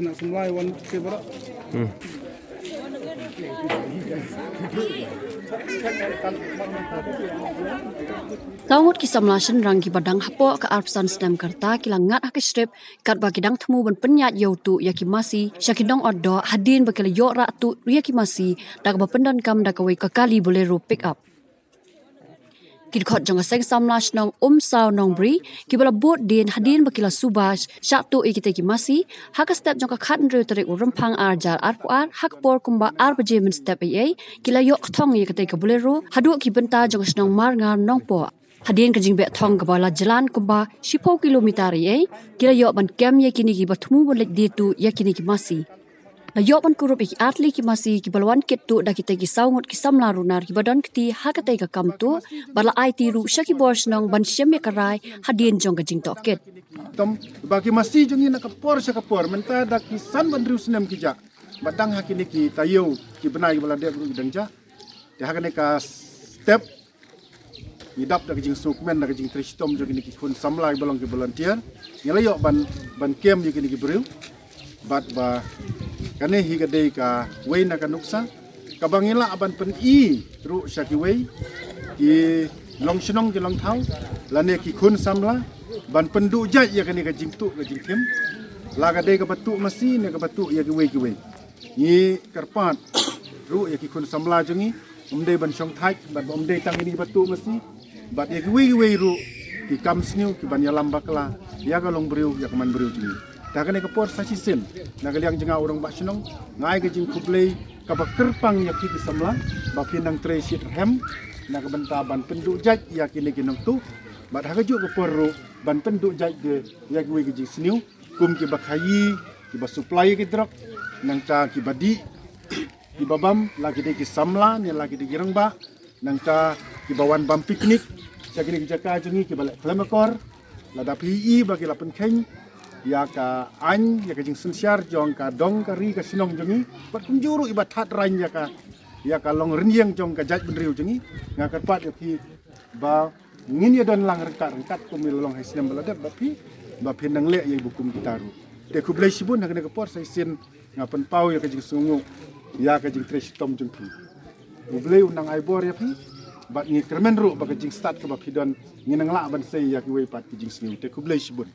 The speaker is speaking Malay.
nak semlai wan ke berak. Tawut kisah melasan rangi badang hapo ke arpsan senam kerta kilangat hak strip kat bagi dang temu ban penyat yautu yaki masi syakidong oddo hadin bakal yok rak tu yaki masi dak bapendon kam dak away kekali boleh ru pick up. Kidkot jong seng samlash nong saw nong bri kibala bot din hadin bakila subash syak tu ikite ki masi hak step jong kat nru tarik rempang arjar arpuar hak por kumba ar baje men step ai kila yok thong ikite ka boleh ru hadu ki benta jong snong mar ngar nong po hadin kajing be thong ka bala jalan kumba 10 kilometer ai kila yok ban kem ye kini ki batmu bolek di tu ye kini ki masi na yok ban kurup iki atli ki masi ki balwan kit tu da kita ki saungot ki samla runar ki badan kiti hakate ka kam tu bala ai tiru syaki bors nong ban syem ya karai hadin jong ka jing toket Tom bagi masih jungi nak kapor syakapor menta dak kisan bandriu senam kijak. Badang hakini ki tayo ki benai bala dia gudang ja. Dia hakane ka step hidap dak jing sukmen dak jing tristom jungi ki kun samlai balong ki volunteer. Ngelayok ban kem jungi ki bril. Bat ba kane hi gade ka wei na kanuksa kabangila aban pen i ru syaki wei ki long shnong ki long thau lane ki kun samla ban pendu jai ya kani ka jingtu ka jingkem la gade ka batu masi ne ka batu ya ki wei ni karpat ru ya ki kun samla jungi umde ban shong thai ban umde tang ini batu masi bat ya ki wei ru ki kam sniu ki ban ya lambakla ya ka long briu ya ka man briu jungi dah kena kepor saksi sen nak liang jengah orang bak senong ngai ke jing kublei ka bakerpang ya ki samla ba pinang tre sit hem nak benta ban penduk jaj ya kini kinong tu bat ha kaju kepor ro ban penduk jaj de ya ki ke jing sniu kum ki bakhayi ki ba supply ki drok nang ta ki badi ki babam lagi de ki samla ni lagi de girang ba nang ta ki bawan bam piknik sakini ki jaka jungi ki balak flamakor la da pi bagi la pen kheng ya ka an ya ka jing sensiar jong ka dong ka ri ka sinong jongi pat kum juru ibat hat ran ya ka long rieng jong ka jaj benriu jongi nga ka pat ya pi ba ngin ya don lang rengkat kum long hai sinam baladat ba pi ba pindang le ya bukum gitaru de ku blai sibun ha ka por sai sin nga pen pau ya ka jing sungu ya ka jing tres tom jong pi u blai unang ai bor ya pi ba ngi kremen ru ba ka jing start ka ba pi don nginang la ban sai ya ki wei pat ki jing sniu de ku blai sibun